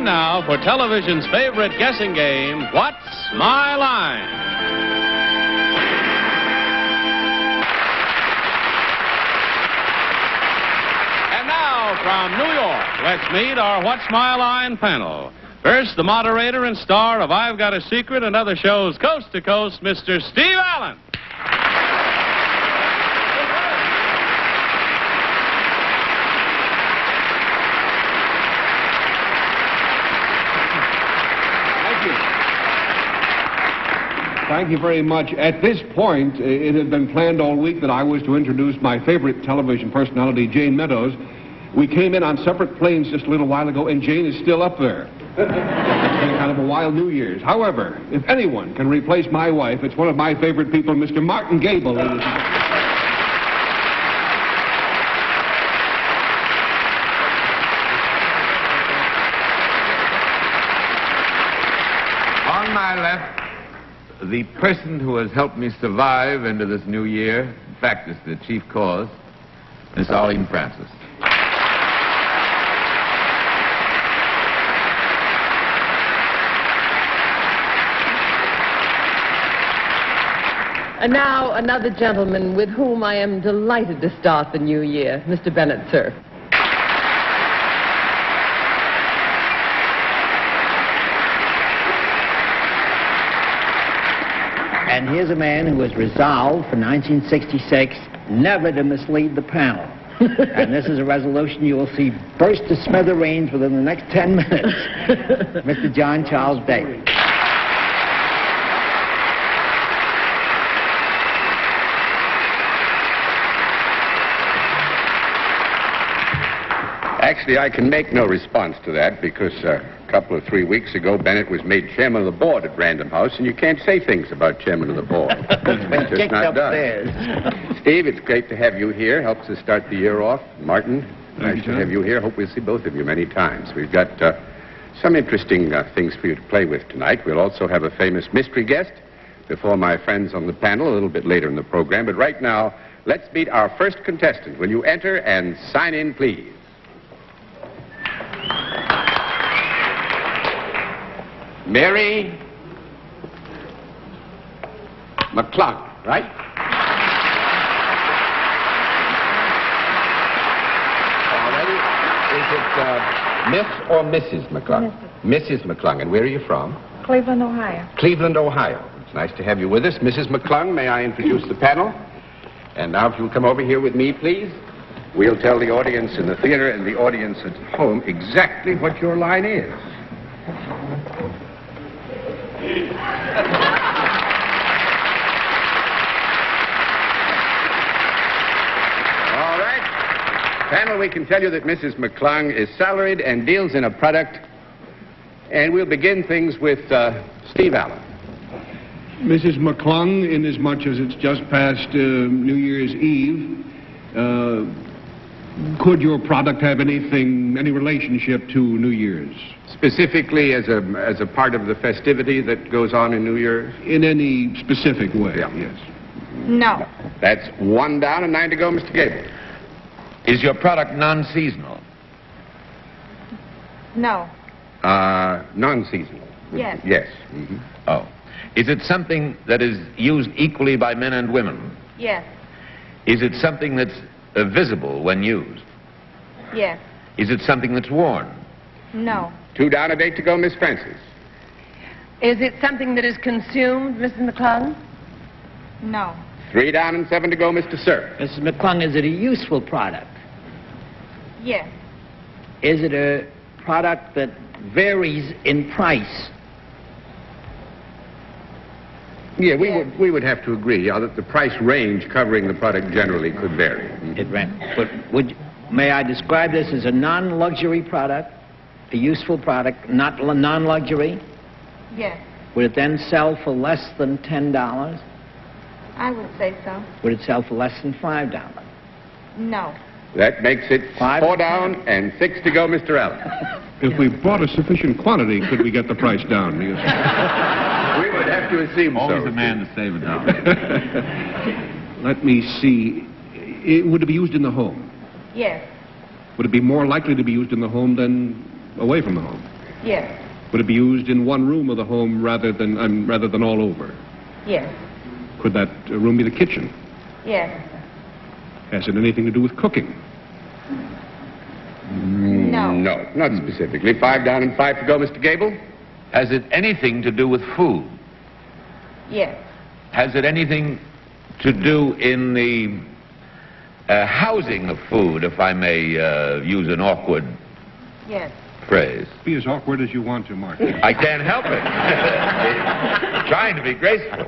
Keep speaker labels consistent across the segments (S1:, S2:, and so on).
S1: now for television's favorite guessing game, What's My Line? And now, from New York, let's meet our What's My Line panel. First, the moderator and star of I've Got a Secret and other shows coast to coast, Mr. Steve Allen.
S2: Thank you very much. At this point, it had been planned all week that I was to introduce my favorite television personality, Jane Meadows. We came in on separate planes just a little while ago, and Jane is still up there. It's been kind of a wild New Year's. However, if anyone can replace my wife, it's one of my favorite people, Mr. Martin Gable. Ladies and gentlemen.
S3: On my left, the person who has helped me survive into this new year, in fact, is the chief cause, Miss Arlene Francis.
S4: And now, another gentleman with whom I am delighted to start the new year, Mr. Bennett, sir.
S5: And here's a man who has resolved for 1966 never to mislead the panel. And this is a resolution you will see burst to smithereens within the next 10 minutes. Mr. John Charles Daly.
S6: Actually, I can make no response to that because a couple of 3 weeks ago, Bennett was made chairman of the board at Random House, and you can't say things about chairman of the board. It's just not done. Steve, it's great to have you here. Helps us start the year off. Martin, nice to have you here. Hope we'll see both of you many times. We've got some interesting things for you to play with tonight. We'll also have a famous mystery guest before my friends on the panel a little bit later in the program. But right now, let's meet our first contestant. Will you enter and sign in, please? Mary McClung, right? All righty. Is it Miss or Mrs. McClung? Mrs. McClung. And where are you from?
S7: Cleveland, Ohio.
S6: Cleveland, Ohio. It's nice to have you with us. Mrs. McClung, may I introduce the panel? And now if you'll come over here with me, please. We'll tell the audience in the theater and the audience at home exactly what your line is. All right. Panel, we can tell you that Mrs. McClung is salaried and deals in a product. And we'll begin things with Steve Allen.
S2: Mrs. McClung, inasmuch as it's just past New Year's Eve, could your product have any relationship to New Year's?
S6: Specifically as a part of the festivity that goes on in New Year's?
S2: In any specific way,
S6: Yeah.
S2: yes.
S7: No.
S6: That's 1 down and 9 to go, Mr. Gable.
S3: Is your product non-seasonal?
S7: No.
S6: Non-seasonal.
S7: Yes.
S6: Yes. Mm-hmm.
S3: Oh. Is it something that is used equally by men and women?
S7: Yes.
S3: Is it something that's visible when used?
S7: Yes.
S3: Is it something that's worn?
S7: No.
S6: 2 down and 8 to go, Miss Francis.
S4: Is it something that is consumed, Mrs. McClung?
S7: No.
S6: 3 down and 7 to go, Mr. Sir.
S5: Mrs. McClung, is it a useful product?
S7: Yes.
S5: Is it a product that varies in price?
S6: Yeah, we would have to agree that the price range covering the product generally could vary.
S5: It ran. But may I describe this as a non-luxury product, a useful product, not non-luxury?
S7: Yes.
S5: Would it then sell for less than $10?
S7: I would say so.
S5: Would it sell for less than $5?
S7: No.
S6: That makes it
S5: 5
S6: 4 down and 6 to go, Mr. Allen.
S2: If we bought a sufficient quantity, could we get the price down?
S6: We would have to assume
S3: Always
S6: so.
S3: a man to save a dollar.
S2: Let me see. Would it be used in the home?
S7: Yes.
S2: Would it be more likely to be used in the home than away from the home?
S7: Yes.
S2: Would it be used in one room of the home rather than all over?
S7: Yes.
S2: Could that room be the kitchen?
S7: Yes.
S2: Has it anything to do with cooking?
S7: No.
S6: No, not specifically. 5 down and 5 to go, Mr. Gable.
S3: Has it anything to do with food?
S7: Yes.
S3: Has it anything to do in the housing of food, if I may use an awkward
S7: Yes.
S3: phrase?
S2: Be as awkward as you want to, Mark.
S3: I can't help it. Trying to be graceful.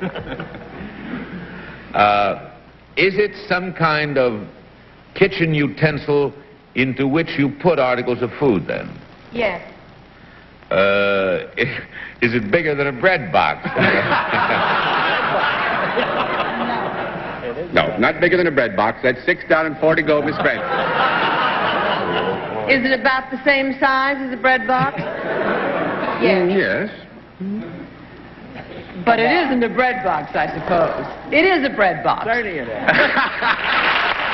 S3: Is it some kind of kitchen utensil into which you put articles of food, then?
S7: Yes.
S3: Is it bigger than a bread box?
S6: No, not bigger than a bread box. That's 6 down and 4 to go, Miss Brent.
S4: Is it about the same size as a bread box?
S7: Yes.
S6: Yes.
S4: But it isn't a bread box, I suppose. It is a bread box.
S5: Certainly it is.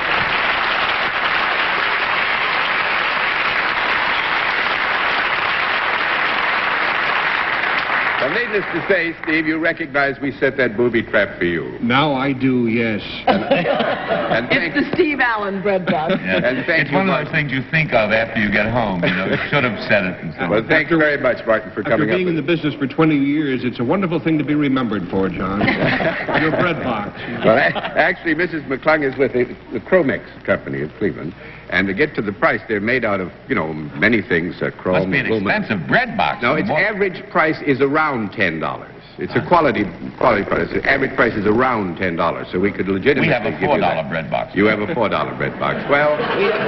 S6: Well, needless to say, Steve, you recognize we set that booby trap for you.
S2: Now I do, yes.
S6: And
S4: It's the Steve Allen bread box.
S6: And thank
S3: It's
S6: you,
S3: one of
S6: Martin.
S3: those things you think of after you get home. You know, you should have said it and so on.
S6: Well, thank you very much, Martin, for
S2: After
S6: coming up
S2: being in
S6: with
S2: the business for 20 years, it's a wonderful thing to be remembered for, John. Your bread box.
S6: Well, actually, Mrs. McClung is with the Chromex Company of Cleveland. And to get to the price, they're made out of, many things, chrome,
S3: Must be an
S6: aluminum.
S3: expensive bread box.
S6: No, its average price is around $10. It's a quality price. The average price is around $10, so we could legitimately
S3: We have a
S6: give you that.
S3: $4 bread box.
S6: You have a $4 bread box. Well,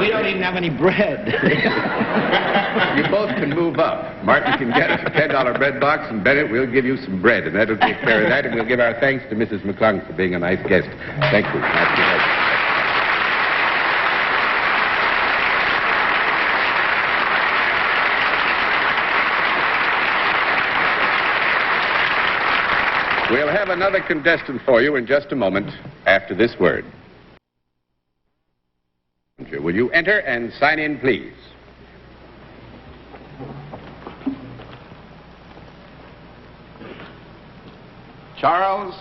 S5: We don't even have any bread.
S6: you both can move up. Martin can get a $10 bread box, and Bennett, we'll give you some bread, and that'll take care of that, and we'll give our thanks to Mrs. McClung for being a nice guest. Thank you. Nice to have you. We'll have another contestant for you in just a moment after this word. Will you enter and sign in, please? Charles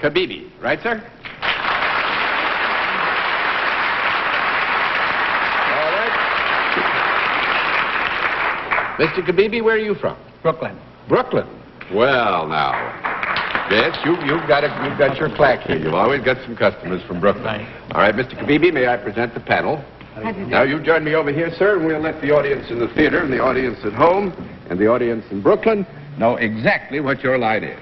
S6: Kabibi, right, sir? All right. Mr. Kabibi, where are you from?
S5: Brooklyn.
S6: Brooklyn. Well, now, yes, you've got your plaque here. You've always got some customers from Brooklyn.
S5: Right.
S6: All right, Mr. Kabibi, may I present the panel? Now, you join me over here, sir, and we'll let the audience in the theater and the audience at home and the audience in Brooklyn know exactly what your line is.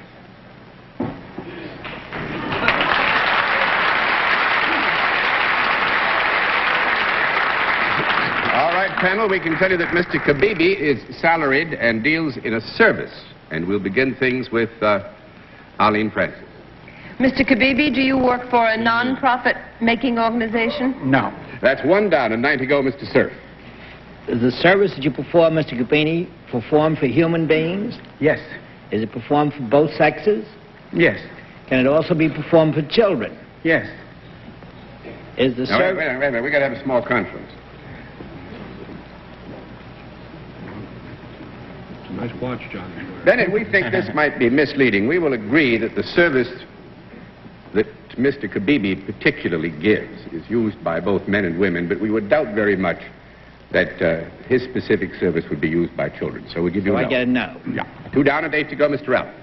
S6: All right, panel, we can tell you that Mr. Kabibi is salaried and deals in a service. And we'll begin things with Arlene Francis.
S4: Mr. Kabibi, do you work for a non-profit making organization?
S5: No.
S6: That's 1 down and 9 to go, Mr. Cerf.
S5: Is the service that you perform, Mr. Gabini, performed for human beings?
S8: Yes.
S5: Is it performed for both sexes?
S8: Yes.
S5: Can it also be performed for children?
S8: Yes.
S5: Is the
S6: Now, wait a
S5: service...
S6: minute. We got to have a small conference.
S2: It's a nice watch, John.
S6: Bennett, we think this might be misleading. We will agree that the service that Mr. Kabibi particularly gives is used by both men and women, but we would doubt very much that his specific service would be used by children. So we give you
S5: So
S6: a
S5: I
S6: no.
S5: get a no.
S6: Yeah. 2 down and 8 to go, Mr. Allen.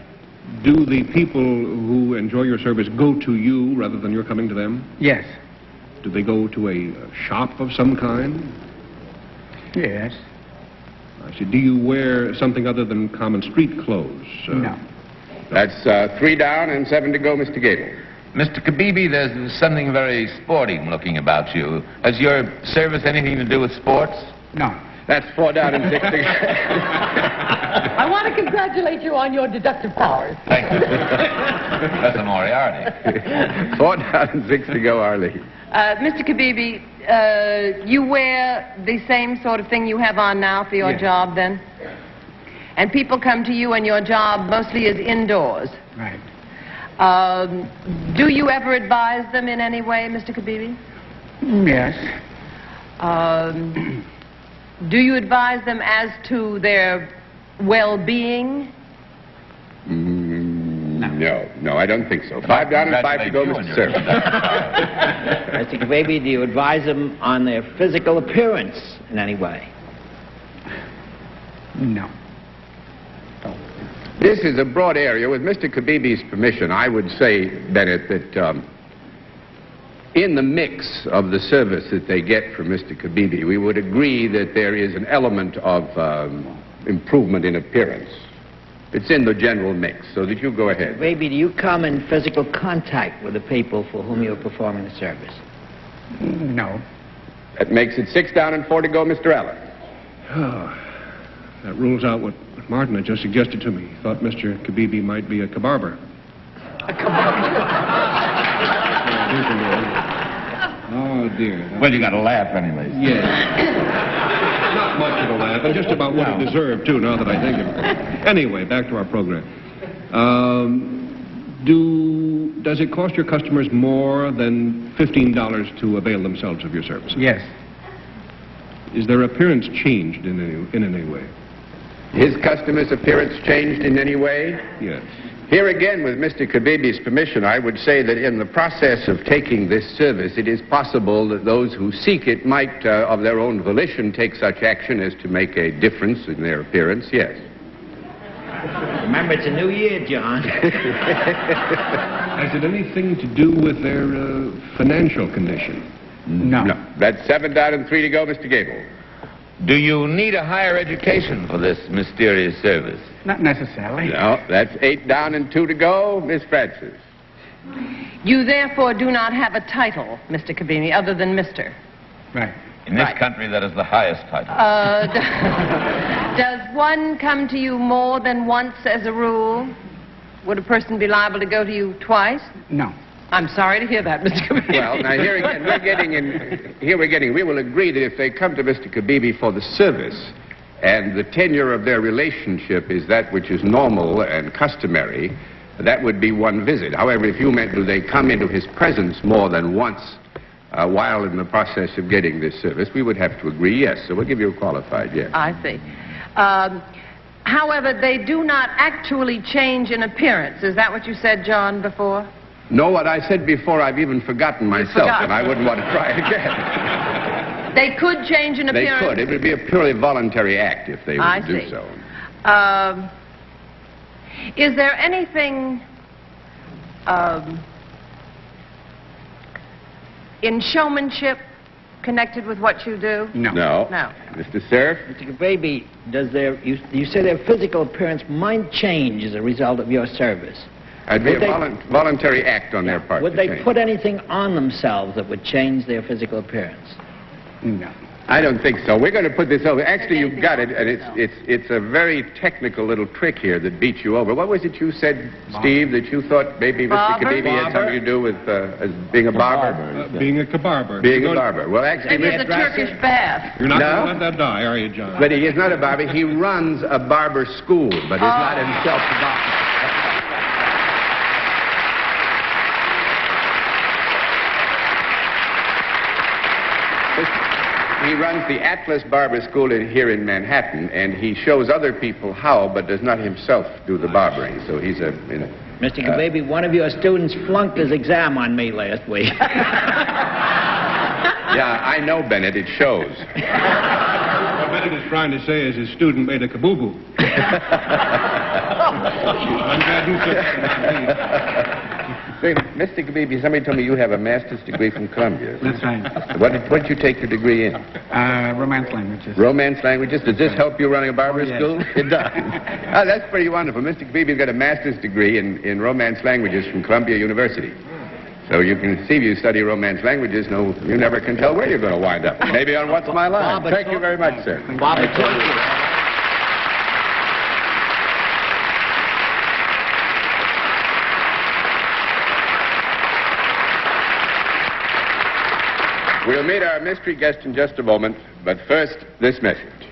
S2: Do the people who enjoy your service go to you rather than you're coming to them?
S8: Yes.
S2: Do they go to a shop of some kind?
S8: Yes.
S2: I see. Do you wear something other than common street clothes?
S8: No.
S6: That's 3 down and 7 to go, Mr. Gable.
S3: Mr. Kabibi, there's something very sporting looking about you. Has your service anything to do with sports?
S8: No.
S6: That's 4 down and 6 to go.
S4: I want to congratulate you on your deductive powers.
S3: Thank you. That's a Moriarty.
S6: 4 down and 6 to go, Arlene.
S4: Mr. Kabibi, you wear the same sort of thing you have on now for your
S8: Yes.
S4: job, then? And people come to you and your job mostly is indoors.
S8: Right.
S4: Do you ever advise them in any way, Mr. Kabibi?
S8: Yes.
S4: Do you advise them as to their well-being?
S6: No, I don't think so. 5 down and 5 to go, Mr. Sir.
S5: Mr. Kababy, do you advise them on their physical appearance in any way?
S8: No.
S6: This is a broad area. With Mr. Kabibi's permission, I would say, Bennett, that in the mix of the service that they get from Mr. Kabibi, we would agree that there is an element of improvement in appearance. It's in the general mix, so that you go ahead.
S5: Kababy, do you come in physical contact with the people for whom you're performing the service?
S8: No.
S6: That makes it 6 down and 4 to go, Mr. Allen.
S2: That rules out what Martin had just suggested to me. He thought Mr. Kabibi might be a kabarber.
S4: A kabarber?
S2: Oh, dear.
S3: Well, you got to laugh anyways.
S2: Yes. Not much of a laugh, and just about what he deserved, too, now that I think of it. Anyway, back to our program. Does it cost your customers more than $15 to avail themselves of your services?
S8: Yes.
S2: Is their appearance changed in any way?
S6: His customer's appearance changed in any way?
S2: Yes.
S6: Here again, with Mr. Kabibi's permission, I would say that in the process of taking this service, it is possible that those who seek it might, of their own volition, take such action as to make a difference in their appearance, yes.
S5: Remember, it's a new year, John.
S2: Has it anything to do with their financial condition?
S8: No.
S6: No. That's 7 down and 3 to go, Mr. Gable.
S3: Do you need a higher education for this mysterious service?
S8: Not necessarily.
S6: No, that's 8 down and 2 to go, Miss Francis.
S4: You therefore do not have a title, Mr. Kabibi, other than Mr.
S8: Right.
S3: In this country, that is the highest title.
S4: Does one come to you more than once as a rule? Would a person be liable to go to you twice?
S8: No.
S4: I'm sorry to hear that, Mr. Kabibi.
S6: Well, now here again, we will agree that if they come to Mr. Kabibi for the service, and the tenure of their relationship is that which is normal and customary, that would be one visit. However, if you meant do they come into his presence more than once while in the process of getting this service, we would have to agree yes. So we'll give you a qualified yes.
S4: I see. However, they do not actually change in appearance. Is that what you said, John, before?
S6: No, what I said before, I've even forgotten myself, and I wouldn't want to try again.
S4: They could change in
S6: They
S4: appearance?
S6: could. It would be a purely voluntary act if they were to do so.
S4: Is there anything in showmanship connected with what you do?
S8: No.
S6: No.
S4: No.
S6: Mr. Cerf?
S5: Mr. Kababy, you say their physical appearance might change as a result of your service?
S6: It'd be a voluntary act on their part.
S5: Would
S6: to
S5: they
S6: change.
S5: put anything on themselves that would change their physical appearance?
S8: No.
S6: I don't think so. We're going to put this over. Actually, you've got it, and it's a very technical little trick here that beats you over. What was it you said, Steve, that you thought maybe Mr. Kabibi had something to do with as being a barber?
S2: Being a kabarber.
S6: Being a barber. Well, actually,
S4: Maybe it's a Turkish bath.
S2: You're not
S6: No.
S2: going to let that die, are you, John?
S6: but he is not a barber. He runs a barber school, but is not himself a barber. He runs the Atlas Barber School here in Manhattan, and he shows other people how, but does not himself do the barbering. So he's a...
S5: Mr. Kababy, one of your students flunked his exam on me last week.
S6: Yeah, I know, Bennett. It shows.
S2: What Bennett is trying to say is his student made a kaboo-boo. I'm glad you said that.
S6: Say, Mr. Kabibi, somebody told me you have a master's degree from Columbia.
S8: That's right.
S6: What did you take your degree in?
S8: Romance languages.
S6: Romance languages. Does this help you running a barber
S8: yes.
S6: school? It does. Oh, that's pretty wonderful. Mr. Kabibi's got a master's degree in romance languages from Columbia University. So you can see if you study romance languages, you never can tell where you're going to wind up. Maybe on What's My Line.
S5: Bob,
S6: Thank you very much, sir.
S5: Bob, I told you.
S6: We'll meet our mystery guest in just a moment, but first, this message.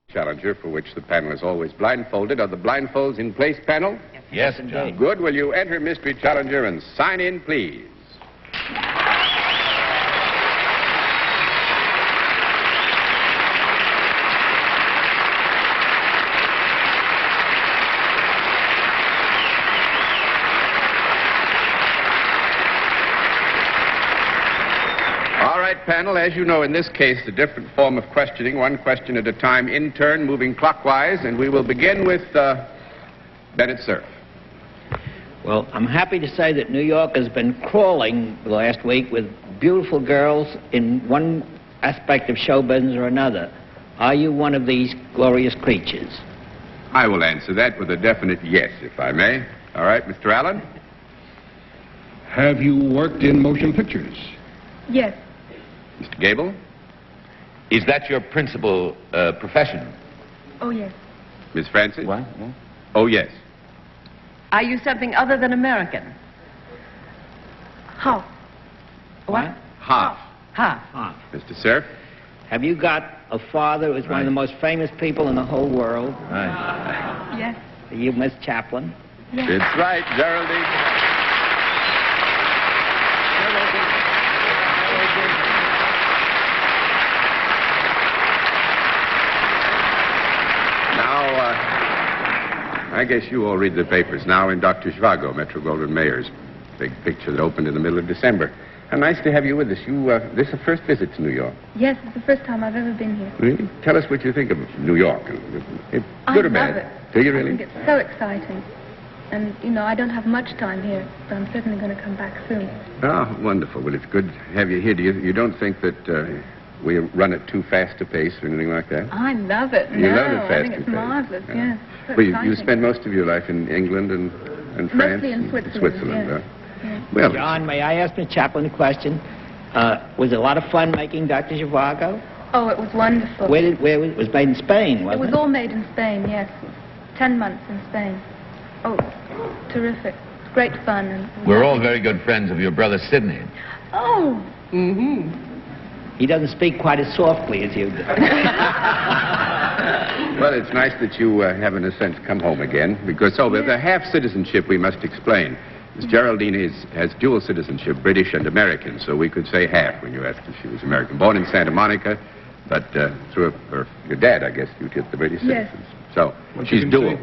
S6: Challenger, for which the panel is always blindfolded. Are the blindfolds in place, panel?
S3: Yes, John.
S6: Good. Will you enter Mystery Challenger and sign in, please? panel. As you know, in this case, a different form of questioning, one question at a time, in turn, moving clockwise, and we will begin with Bennett Cerf.
S5: Well, I'm happy to say that New York has been crawling the last week with beautiful girls in one aspect of show business or another. Are you one of these glorious creatures?
S6: I will answer that with a definite yes, if I may. All right, Mr. Allen?
S2: Have you worked in motion pictures?
S7: Yes.
S6: Mr. Gable?
S3: Is that your principal profession?
S7: Oh, yes.
S6: Miss Francis?
S3: What?
S6: Oh, yes.
S4: Are you something other than American?
S7: Half.
S4: What?
S6: Half.
S4: Half.
S6: Mr. Cerf?
S5: Have you got a father who's one of the most famous people in the whole world?
S3: Right.
S7: Yes.
S5: Are you Miss Chaplin?
S7: Yes.
S6: It's right, Geraldine. I guess you all read the papers now in Dr. Zhivago, Metro-Goldwyn-Mayer's big picture that opened in the middle of December. How nice to have you with us. This is the first visit to New York.
S7: Yes, it's the first time I've ever been here.
S6: Really? Tell us what you think of New York. Good or bad?
S7: I love it.
S6: Do you really?
S7: I think it's so exciting. And, you know, I don't have much time here, but I'm certainly going to come back soon.
S6: Oh, wonderful. Well, it's good to have you here. You don't think that we run at too fast a pace or anything like that?
S7: I love it.
S6: You love it
S7: I
S6: fast
S7: think
S6: and
S7: it's
S6: fast.
S7: marvelous, yes. So
S6: Well, you
S7: exciting.
S6: spend most of your life in England and France?
S7: Mostly in Switzerland, yes.
S6: huh? Well,
S5: John, may I ask Miss Chaplin a question? Was it a lot of fun making Dr. Zhivago?
S7: Oh, it was wonderful.
S5: It was made in Spain,
S7: It
S5: wasn't
S7: was
S5: it?
S7: all made in Spain, yes. 10 months in Spain. Oh, terrific. Great fun. And
S3: We're all very good friends of your brother Sidney.
S7: Oh,
S5: He doesn't speak quite as softly as you do.
S6: well, it's nice that you have, in a sense, come home again, because, the half-citizenship we must explain. Miss Geraldine has dual citizenship, British and American, so we could say half when you asked if she was American. Born in Santa Monica, but through your dad, I guess, you get the British
S7: Yes.
S6: citizens. So
S2: What you
S6: she's
S2: can
S6: dual.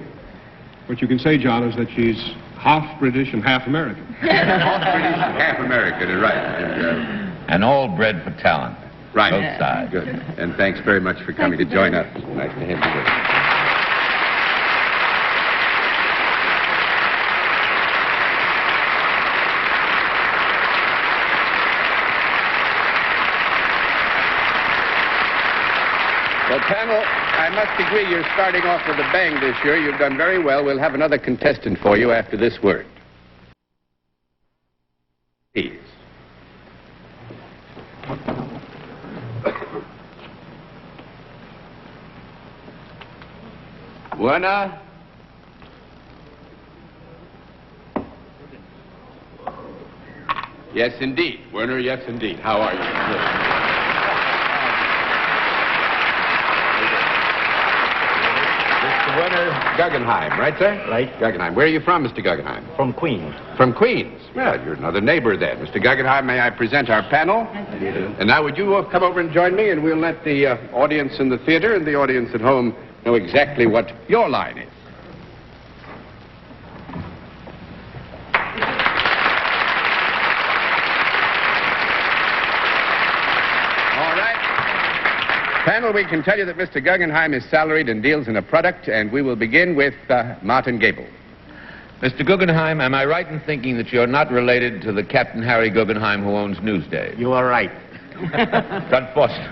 S2: What you can say, John, is that she's half British and half American.
S6: Half British, half American, right.
S3: And all bred for talent.
S6: Right.
S3: Both sides.
S6: Good. And thanks very much for coming to join us. Nice to have you with us. Well, panel, I must agree you're starting off with a bang this year. You've done very well. We'll have another contestant for you after this word. Please. Werner? Yes, indeed. Werner, yes, indeed. How are you? Mr. Werner Guggenheim, right, sir?
S9: Right.
S6: Guggenheim. Where are you from, Mr. Guggenheim?
S9: From Queens.
S6: From Queens. Well, you're another neighbor then. Mr. Guggenheim, may I present our panel? And now would you come over and join me, and we'll let the audience in the theater and the audience at home know exactly what your line is. All right. Panel, we can tell you that Mr. Guggenheim is salaried and deals in a product, and we will begin with Martin Gable.
S3: Mr. Guggenheim, am I right in thinking that you're not related to the Captain Harry Guggenheim who owns Newsday?
S9: You are right.
S3: It's unfortunate.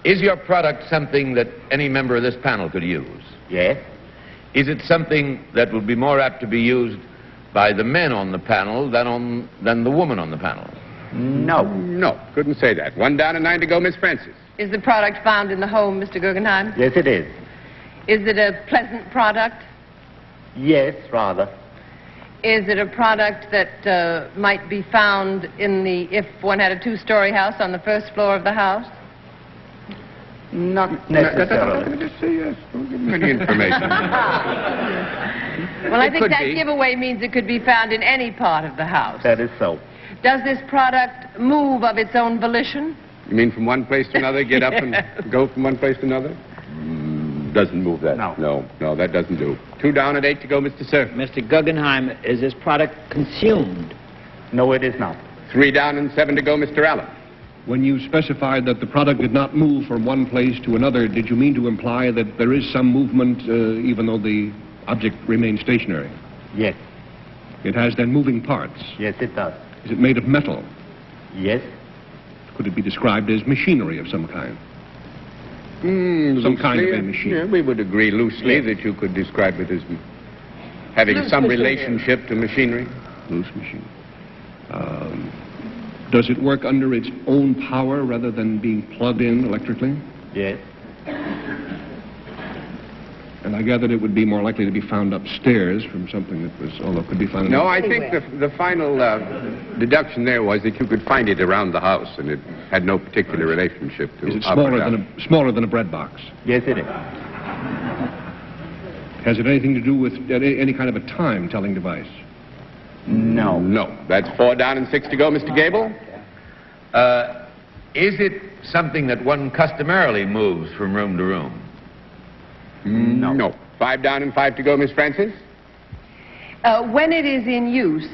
S3: Is your product something that any member of this panel could use?
S9: Yes.
S3: Is it something that would be more apt to be used by the men on the panel than the woman on the panel?
S9: No.
S6: No, couldn't say that. 1 down and 9 to go, Miss Francis.
S4: Is the product found in the home, Mr. Guggenheim?
S9: Yes, it is.
S4: Is it a pleasant product?
S9: Yes, rather.
S4: Is it a product that might be found if one had a 2-story house on the first floor of the house?
S9: Not necessarily.
S6: Just say yes. Don't give me any information.
S4: Well, I
S6: It
S4: think
S6: could
S4: that
S6: be.
S4: giveaway means it could be found in any part of the house.
S9: That is so.
S4: Does this product move of its own volition?
S6: You mean from one place to another, get up and go from one place to another? Doesn't move that.
S9: No.
S6: No, that doesn't do. 2 down and 8 to go, Mr. Cerf.
S5: Mr. Guggenheim, is this product consumed?
S9: No, it is not.
S6: 3 down and 7 to go, Mr. Allen.
S2: When you specified that the product did not move from one place to another, did you mean to imply that there is some movement even though the object remains stationary?
S9: Yes.
S2: It has then moving parts.
S9: Yes, it does.
S2: Is it made of metal?
S9: Yes.
S2: Could it be described as machinery of some kind?
S6: Some
S2: kind of a machine.
S6: Yeah, we would agree loosely that you could describe it as having some relationship to machinery.
S2: Loose machine. Does it work under its own power rather than being plugged in electrically?
S9: Yes.
S2: And I gathered it would be more likely to be found upstairs from something that was, although it could be found...
S6: No, I think the final deduction there was that you could find it around the house, and it had no particular relationship to...
S2: Is it smaller than a bread box?
S9: Yes, it is.
S2: Has it anything to do with any kind of a time-telling device?
S9: No.
S6: No. That's 4 down and 6 to go, Mr. Gable.
S3: Is it something that one customarily moves from room to room?
S6: No. No. 5 down and 5 to go, Miss Francis.
S4: When it is in use,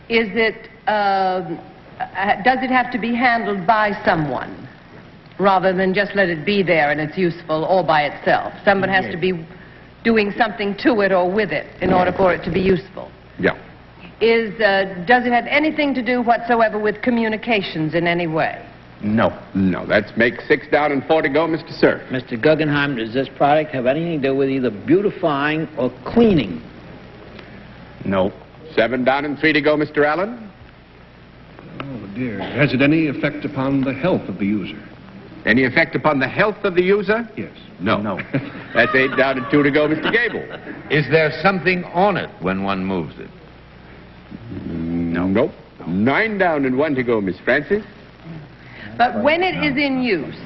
S4: is it, does it have to be handled by someone rather than just let it be there and it's useful all by itself? Someone has to be doing something to it or with it in order for it to be useful.
S6: Yeah.
S4: Does it have anything to do whatsoever with communications in any way?
S9: No.
S6: No. That's make 6 down and 4 to go, Mr. Cerf.
S5: Mr. Guggenheim, does this product have anything to do with either beautifying or cleaning?
S9: No.
S6: 7 down and 3 to go, Mr. Allen.
S2: Oh, dear. Has it any effect upon the health of the user?
S6: Any effect upon the health of the user?
S2: Yes.
S6: No.
S9: No.
S6: That's 8 down and 2 to go, Mr. Gable.
S3: Is there something on it when one moves it?
S6: No. Nope. 9 down and 1 to go, Miss Francis.
S4: But when it is in use,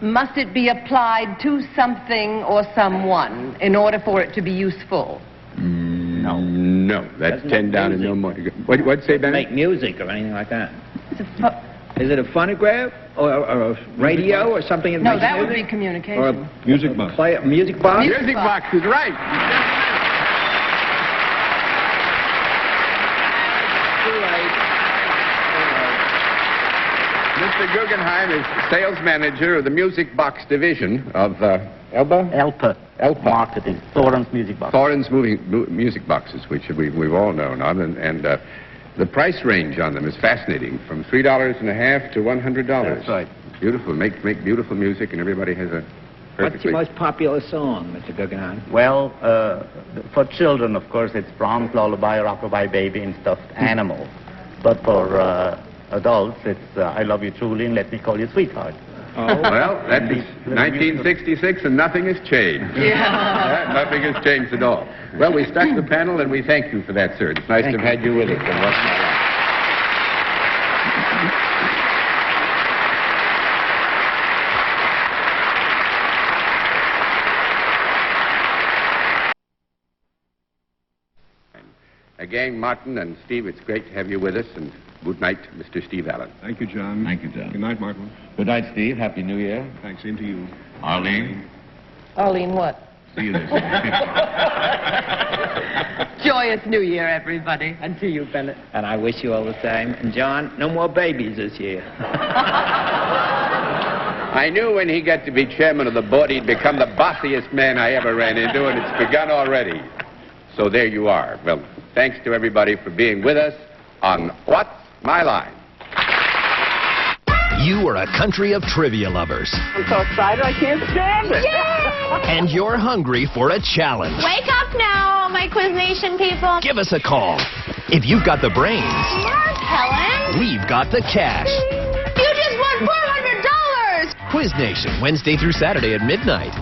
S4: must it be applied to something or someone in order for it to be useful?
S6: No. No. That's
S5: Doesn't
S6: 10
S5: make
S6: down and
S5: music.
S6: no more to go. What'd you say, Bennett?
S5: Make music or anything like that? Is it a phonograph or a radio or something that
S4: No,
S5: makes
S4: that would
S5: music?
S4: be communication.
S5: Or a
S2: Music box.
S5: Play a music box?
S6: Music box is right. Mr. Guggenheim is sales manager of the music box division of Elba?
S9: Elpa.
S6: Elpa.
S9: Marketing. Thorin's Music Box.
S6: Thorin's music boxes, which we've all known of, and the price range on them is fascinating, from $3.50 to $100.
S9: That's right.
S6: Beautiful. Make beautiful music, and everybody has a
S5: What's
S6: perfectly...
S5: your most popular song, Mr. Guggenheim?
S9: Well, for children, of course, it's Brahms' Lullaby, Rockabye Baby, and Stuffed Animal. But for adults, it's I Love You Truly and Let Me Call You Sweetheart.
S6: Oh. Well, that is 1966, and nothing has changed.
S4: Yeah.
S6: Nothing has changed at all. Well, we stuck the panel, and we thank you for that, sir. It's nice to have had you with us. And what's my life. Again, Martin and Steve, it's great to have you with us, and good night, Mr. Steve Allen.
S2: Thank you, John.
S3: Thank you, John.
S2: Good night, Martin.
S3: Good night, Steve. Happy New Year.
S2: Thanks. Same to you.
S3: Arlene.
S4: Arlene, what?
S3: See you this year.
S4: Joyous New Year, everybody. And to you, Bennett.
S5: And I wish you all the same. And John, no more babies this year.
S6: I knew when he got to be chairman of the board, he'd become the bossiest man I ever ran into, and it's begun already. So there you are. Well, thanks to everybody for being with us on What's My Line?
S10: You are a country of trivia lovers.
S11: I'm so excited I can't stand it.
S10: And you're hungry for a challenge.
S12: Wake up now, all my Quiz Nation people.
S10: Give us a call. If you've got the brains,
S12: Mark, Helen.
S10: we've got the cash.
S12: You just won $400.
S10: Quiz Nation, Wednesday through Saturday at midnight.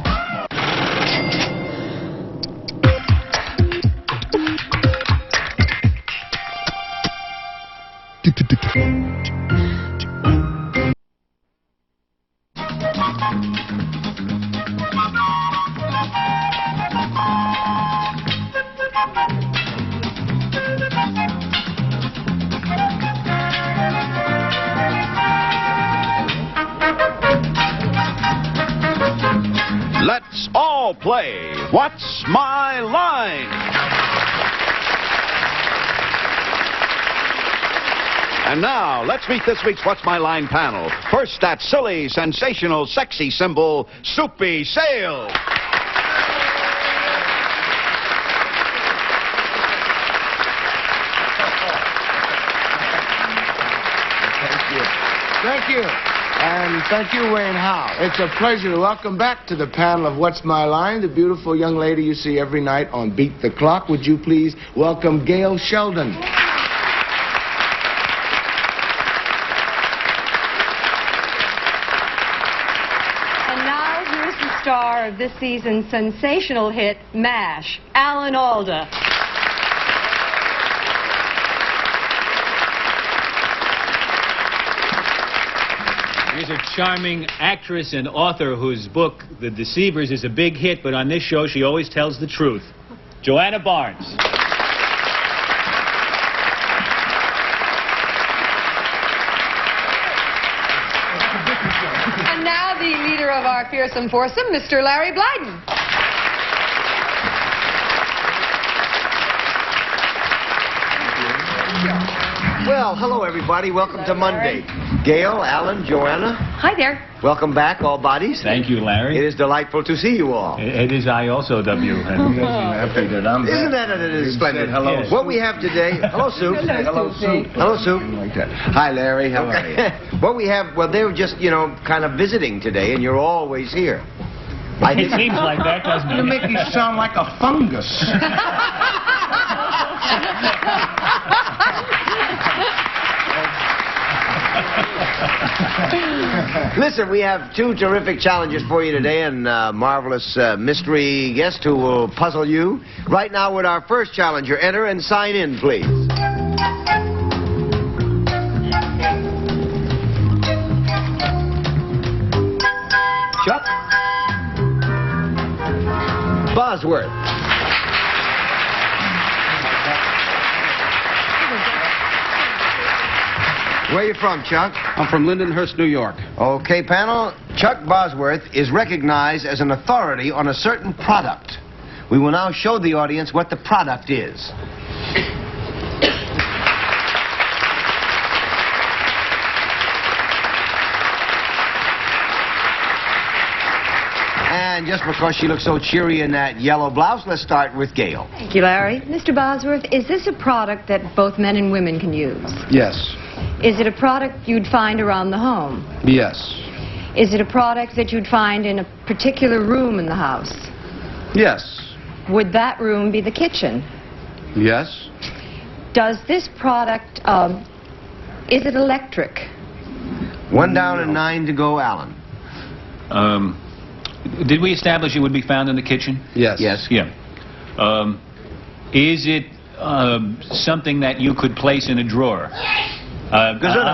S13: Let's all play What's My Line? And now, let's meet this week's What's My Line panel. First, that silly, sensational, sexy symbol, Soupy Sales.
S14: Thank you. And thank you, Wayne Howe. It's a pleasure to welcome back to the panel of What's My Line the beautiful young lady you see every night on Beat the Clock. Would you please welcome Gail Sheldon.
S15: And now here's the star of this season's sensational hit, MASH, Alan Alda.
S16: Here's a charming actress and author whose book, The Deceivers, is a big hit, but on this show she always tells the truth. Joanna Barnes.
S4: And now the leader of our fearsome foursome, Mr. Larry Blyden.
S17: Well, hello, everybody. Welcome to Monday. Gail, Alan, Joanna.
S15: Hi there.
S17: Welcome back, all bodies.
S16: Thank you, Larry.
S17: It is delightful to see you all.
S16: It is I also, W.
S17: Isn't that it is splendid? Hello.
S16: Yes.
S17: What we have today... Hello, Sue.
S14: Hello, Sue.
S17: Hello, Sue.
S14: Like that.
S17: Hi, Larry. How are you? What we have... Well, they were just, kind of visiting today, and you're always here.
S16: It seems like that, doesn't it?
S14: You make me sound like a fungus.
S17: Listen, we have two terrific challenges for you today and a marvelous mystery guest who will puzzle you. Right now with our first challenger, enter and sign in, please. Chuck Bosworth. Where are you from, Chuck?
S2: I'm from Lindenhurst, New York.
S17: Okay, panel. Chuck Bosworth is recognized as an authority on a certain product. We will now show the audience what the product is. And just because she looks so cheery in that yellow blouse, let's start with Gail.
S15: Thank you, Larry. Mr. Bosworth, is this a product that both men and women can use?
S2: Yes.
S15: Is it a product you'd find around the home?
S2: Yes.
S15: Is it a product that you'd find in a particular room in the house?
S2: Yes.
S15: Would that room be the kitchen?
S2: Yes.
S15: Does this product, is it electric?
S17: 1 down and 9 to go, Alan.
S16: Did we establish it would be found in the kitchen?
S2: Yes.
S17: Yes.
S16: Yeah. Is it something that you could place in a drawer?
S17: Good enough.